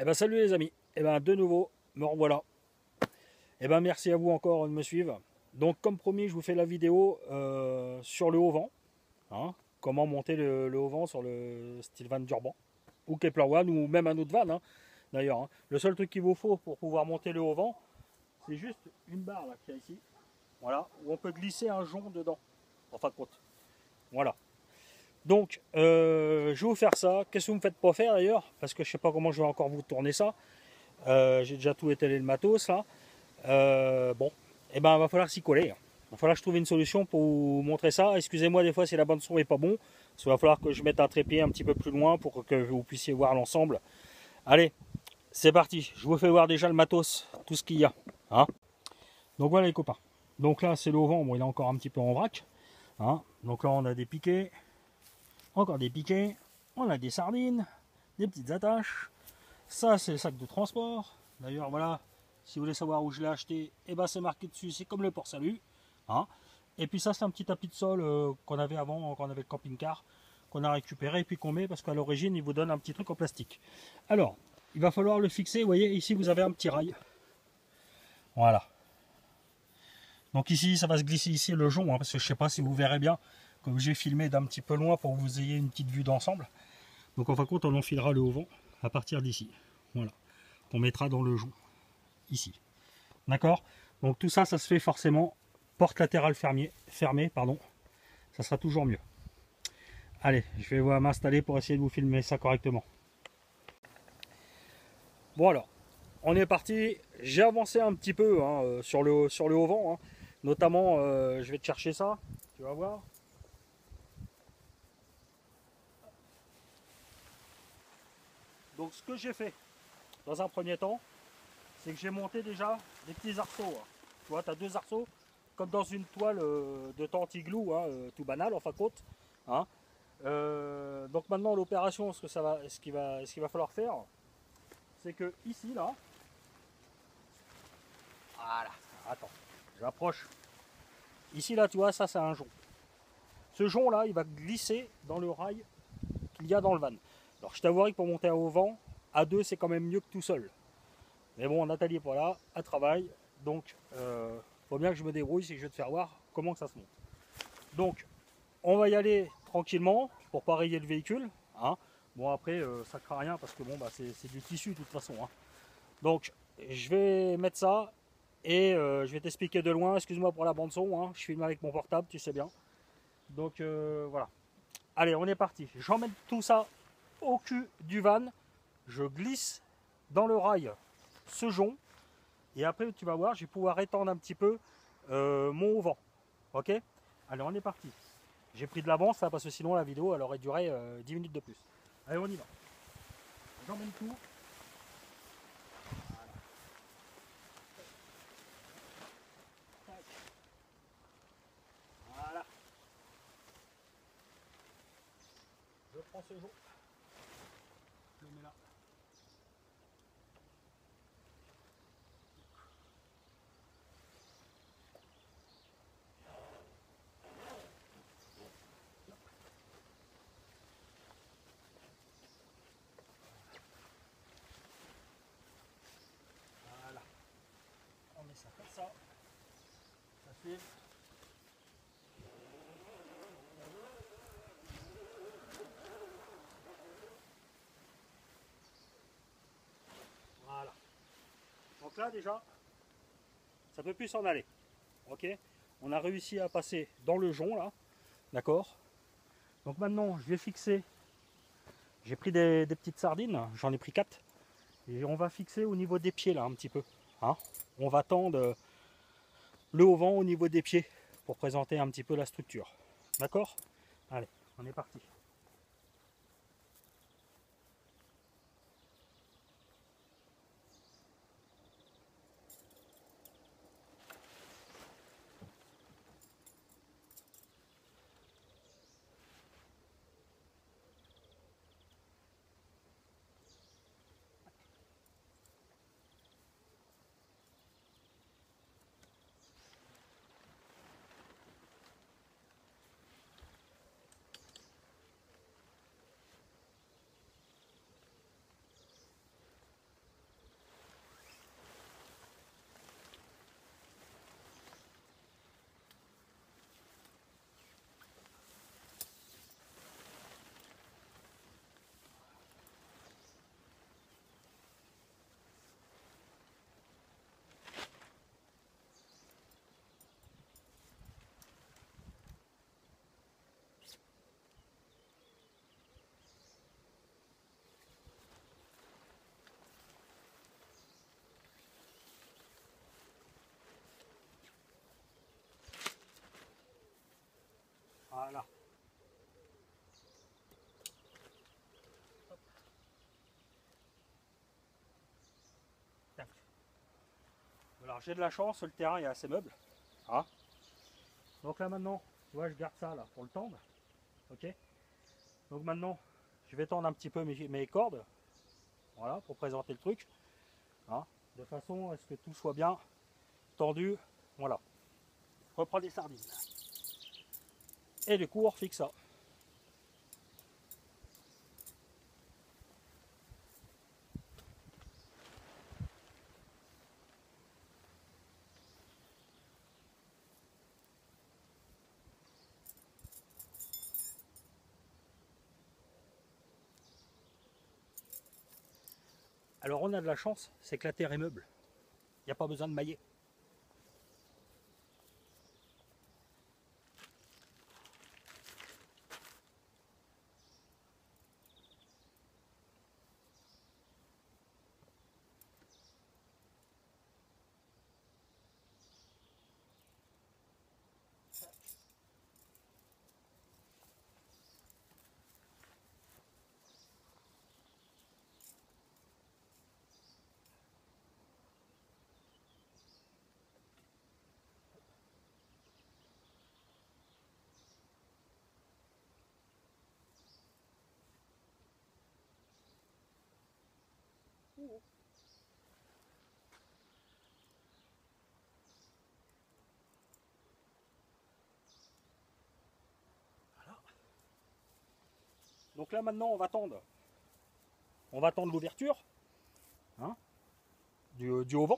Eh ben salut les amis, eh ben de nouveau, me revoilà. Eh ben merci à vous encore de me suivre. Donc comme promis, je vous fais la vidéo sur le haut vent. Hein, comment monter le haut vent sur le style van d'Urban. Ou Kepler One, ou même un autre van hein, d'ailleurs. Hein. Le seul truc qu'il vous faut pour pouvoir monter le haut vent, c'est juste une barre là qu'il y a ici. Voilà, où on peut glisser un jonc dedans. En fin de compte. Voilà. Donc, je vais vous faire ça. Qu'est-ce que vous me faites pas faire d'ailleurs? Parce que je sais pas comment je vais encore vous tourner ça. J'ai déjà tout étalé le matos là. Bon, et ben va falloir s'y coller. Il va falloir que je trouve une solution pour vous montrer ça. Excusez-moi des fois si la bande son est pas bon. Parce qu'il va falloir que je mette un trépied un petit peu plus loin pour que vous puissiez voir l'ensemble. Allez, c'est parti. Je vous fais voir déjà le matos, tout ce qu'il y a. Hein, donc voilà les copains. Donc là c'est le vent, bon il est encore un petit peu en vrac. Hein, donc là on a des piquets, encore des piquets, on a des sardines, des petites attaches. Ça c'est le sac de transport. D'ailleurs voilà, si vous voulez savoir où je l'ai acheté, et ben c'est marqué dessus, c'est comme le port salut. Hein. Et puis ça c'est un petit tapis de sol qu'on avait avant, quand on avait le camping-car, qu'on a récupéré et puis qu'on met parce qu'à l'origine il vous donne un petit truc en plastique. Alors, il va falloir le fixer, vous voyez ici vous avez un petit rail. Voilà. Donc ici ça va se glisser ici le jonc, hein, parce que je sais pas si vous verrez bien, comme j'ai filmé d'un petit peu loin pour que vous ayez une petite vue d'ensemble. Donc en fin de compte on enfilera le haut vent à partir d'ici. Voilà. On mettra dans le jonc. Ici. D'accord. Donc tout ça, ça se fait forcément porte latérale fermée, pardon. Ça sera toujours mieux. Allez, je vais m'installer pour essayer de vous filmer ça correctement. Bon alors, on est parti. J'ai avancé un petit peu hein, sur le haut vent. Hein. Notamment, je vais te chercher ça. Tu vas voir. Donc ce que j'ai fait dans un premier temps, c'est que j'ai monté déjà des petits arceaux. Hein. Tu vois, tu as deux arceaux, comme dans une toile de tente igloo, hein, tout banal en fin de compte. Hein. Donc maintenant l'opération, ce qu'il va falloir faire, c'est que ici là, voilà, attends, j'approche. Ici là, tu vois, ça c'est un jonc. Ce jonc là, il va glisser dans le rail qu'il y a dans le van. Alors je t'avouerai que pour monter au vent, à deux c'est quand même mieux que tout seul. Mais bon, Nathalie est pas là, elle travaille, donc faut bien que je me débrouille si je vais te faire voir comment que ça se monte. Donc, on va y aller tranquillement pour pas rayer le véhicule. Hein. Bon après, ça craint rien parce que bon, bah, c'est du tissu de toute façon. Hein. Donc, je vais mettre ça et je vais t'expliquer de loin. Excuse-moi pour la bande son, hein. Je filme avec mon portable, tu sais bien. Donc voilà. Allez, on est parti. J'emmène tout ça au cul du van. Je glisse dans le rail ce jonc. Et après, tu vas voir, je vais pouvoir étendre un petit peu mon haut vent. Ok. Allez, on est parti. J'ai pris de l'avance parce que sinon la vidéo elle aurait duré 10 minutes de plus. Allez, on y va. J'emmène tout. Voilà. Je prends ce jour. Je le mets là. Voilà. On met ça comme ça. Ça file. Voilà. Donc là déjà, ça peut plus s'en aller. Ok. On a réussi à passer dans le jonc là. D'accord. Donc maintenant, je vais fixer. J'ai pris des petites sardines. J'en ai pris 4. Et on va fixer au niveau des pieds là un petit peu. Hein. On va tendre le haut vent au niveau des pieds pour présenter un petit peu la structure. D'accord. Allez, on est parti. Voilà. Tac. Alors j'ai de la chance, le terrain est assez meuble. Hein. Donc là maintenant, tu vois, je garde ça là pour le tendre. Ok. Donc maintenant, je vais tendre un petit peu mes cordes. Voilà, pour présenter le truc. Hein, de façon à ce que tout soit bien tendu. Voilà. Je reprends des sardines. Et du coup, on refixe ça. Alors on a de la chance, c'est que la terre est meuble. Il n'y a pas besoin de mailler. Voilà. Donc là maintenant on va tendre. On va tendre l'ouverture, hein, du auvent.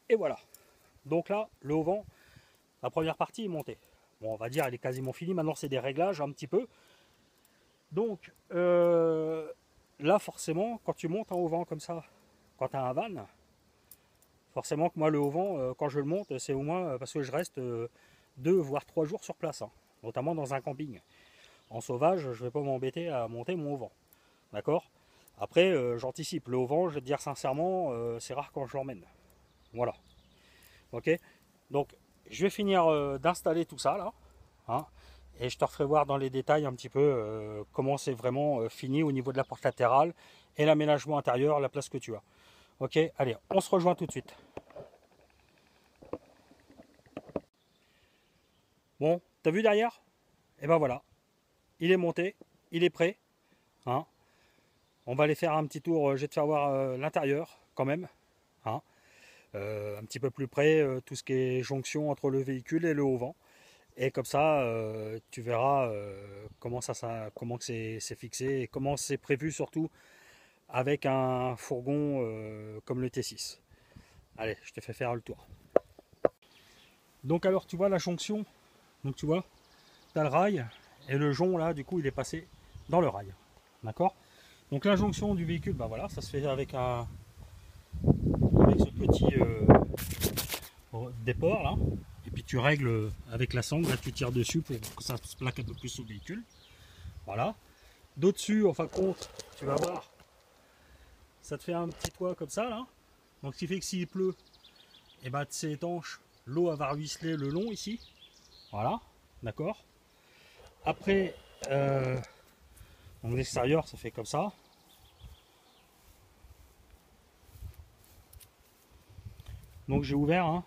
Et voilà. Donc là, le auvent, la première partie est montée. Bon, on va dire elle est quasiment finie. Maintenant, c'est des réglages un petit peu. Donc là, forcément, quand tu montes un auvent comme ça, quand tu as un van, forcément que moi, le auvent, quand je le monte, c'est au moins parce que je reste 2 voire 3 jours sur place, hein, notamment dans un camping. En sauvage, je ne vais pas m'embêter à monter mon auvent. D'accord. Après, j'anticipe. Le auvent, je vais te dire sincèrement, c'est rare quand je l'emmène. Voilà. Ok. Donc, je vais finir d'installer tout ça là. Hein, et je te referai voir dans les détails un petit peu comment c'est vraiment fini au niveau de la porte latérale et l'aménagement intérieur, la place que tu as. Ok, allez, on se rejoint tout de suite. Bon, t'as vu derrière? Et ben voilà, il est monté, il est prêt. Hein. On va aller faire un petit tour, je vais te faire voir l'intérieur quand même. Hein. Un petit peu plus près, tout ce qui est jonction entre le véhicule et le haut-vent. Et comme ça, tu verras comment comment c'est fixé et comment c'est prévu surtout avec un fourgon comme le T6. Allez, je te fais faire le tour. Donc alors tu vois la jonction, donc tu vois, tu as le rail et le jonc là, du coup il est passé dans le rail. D'accord. Donc la jonction du véhicule, ben voilà, ça se fait avec ce petit déport là. Et puis tu règles avec la sangle, là tu tires dessus pour que ça se plaque un peu plus sur le véhicule. Voilà. D'au-dessus, en fin de compte, tu vas voir, ça te fait un petit toit comme ça là. Donc ce qui fait que s'il pleut, et ben c'est étanche, l'eau va ruisseler le long ici. Voilà, d'accord. Après, donc l'extérieur, ça fait comme ça. Donc j'ai ouvert, hein.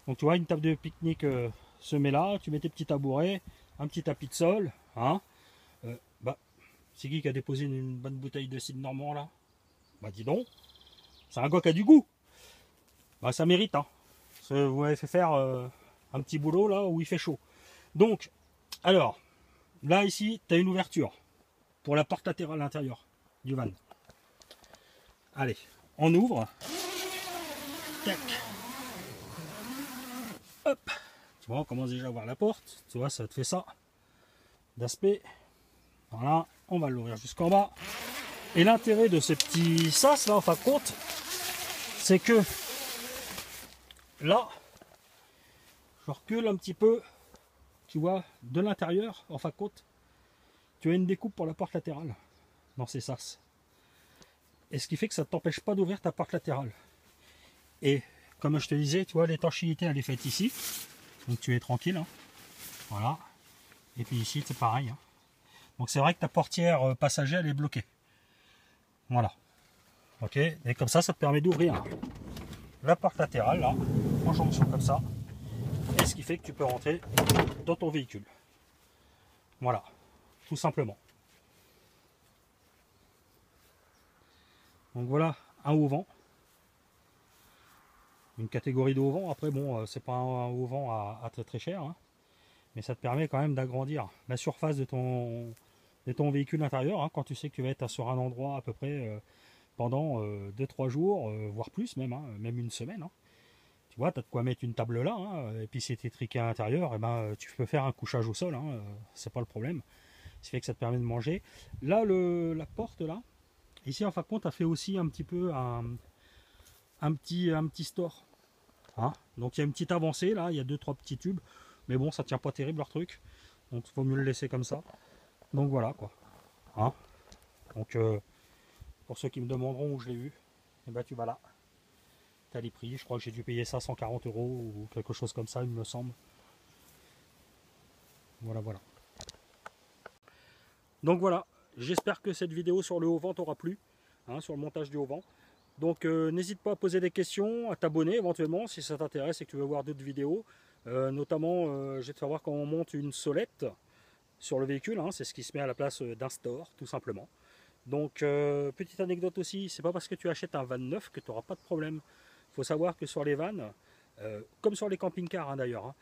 Donc tu vois, une table de pique-nique se met là, tu mets tes petits tabourets, un petit tapis de sol, hein. Bah, c'est qui a déposé une bonne bouteille de cidre normand là? Bah dis donc, c'est un gars qui a du goût. Bah ça mérite, hein. Vous m'avez fait faire un petit boulot là où il fait chaud. Donc, alors, là ici, tu as une ouverture. pour la porte latérale intérieure du van. Allez, on ouvre. Tac. Hop. Tu vois, on commence déjà à voir la porte. Tu vois, ça te fait ça d'aspect. Voilà, on va l'ouvrir jusqu'en bas. Et l'intérêt de ce petit sas là, en fin de compte, c'est que là, je recule un petit peu, tu vois, de l'intérieur, en fin de compte, tu as une découpe pour la porte latérale dans ces sas. Et ce qui fait que ça ne t'empêche pas d'ouvrir ta porte latérale. Et comme je te disais, tu vois, l'étanchéité elle est faite ici. Donc tu es tranquille. Hein. Voilà. Et puis ici, c'est pareil. Hein. Donc c'est vrai que ta portière passager, elle est bloquée. Voilà. Ok. Et comme ça te permet d'ouvrir la porte latérale, là, en jonction comme ça. Et ce qui fait que tu peux rentrer dans ton véhicule. Voilà. Tout simplement. Donc voilà un auvent. Une catégorie de auvent. Après, bon, c'est pas un auvent à très très cher. Hein. Mais ça te permet quand même d'agrandir la surface de ton véhicule intérieur. Hein, quand tu sais que tu vas être sur un endroit à peu près pendant 2-3 jours, voire plus même, hein, même une semaine. Hein. Tu vois, tu as de quoi mettre une table là. Hein, et puis si tu es triqué à l'intérieur, eh ben, tu peux faire un couchage au sol. Hein, c'est pas le problème. Ce qui fait que ça te permet de manger. Là, la porte là, ici en fin de compte, tu as fait aussi un petit peu un petit store. Hein. Donc il y a une petite avancée là, il y a 2-3 petits tubes. Mais bon, ça tient pas terrible leur truc. Donc il vaut mieux le laisser comme ça. Donc voilà quoi. Hein. Donc pour ceux qui me demanderont où je l'ai eu, eh ben tu vas là. Tu as les prix. Je crois que j'ai dû payer ça 140 € ou quelque chose comme ça, il me semble. Voilà, voilà. Donc voilà. J'espère que cette vidéo sur le haut-vent t'aura plu. Hein, sur le montage du haut-vent. Donc n'hésite pas à poser des questions, à t'abonner éventuellement si ça t'intéresse et que tu veux voir d'autres vidéos. Notamment, je vais te faire voir comment on monte une solette sur le véhicule. Hein, c'est ce qui se met à la place d'un store, tout simplement. Donc, petite anecdote aussi, c'est pas parce que tu achètes un van neuf que tu n'auras pas de problème. Il faut savoir que sur les vannes, comme sur les camping-cars hein, d'ailleurs, hein,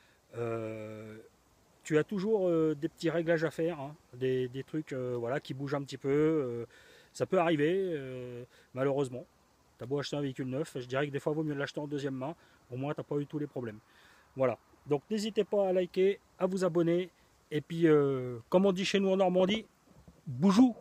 tu as toujours des petits réglages à faire, hein, des trucs voilà, qui bougent un petit peu. Ça peut arriver, malheureusement. Tu as beau acheter un véhicule neuf, je dirais que des fois, il vaut mieux l'acheter en deuxième main. Au moins, tu n'as pas eu tous les problèmes. Voilà. Donc, n'hésitez pas à liker, à vous abonner. Et puis, comme on dit chez nous en Normandie, boujou!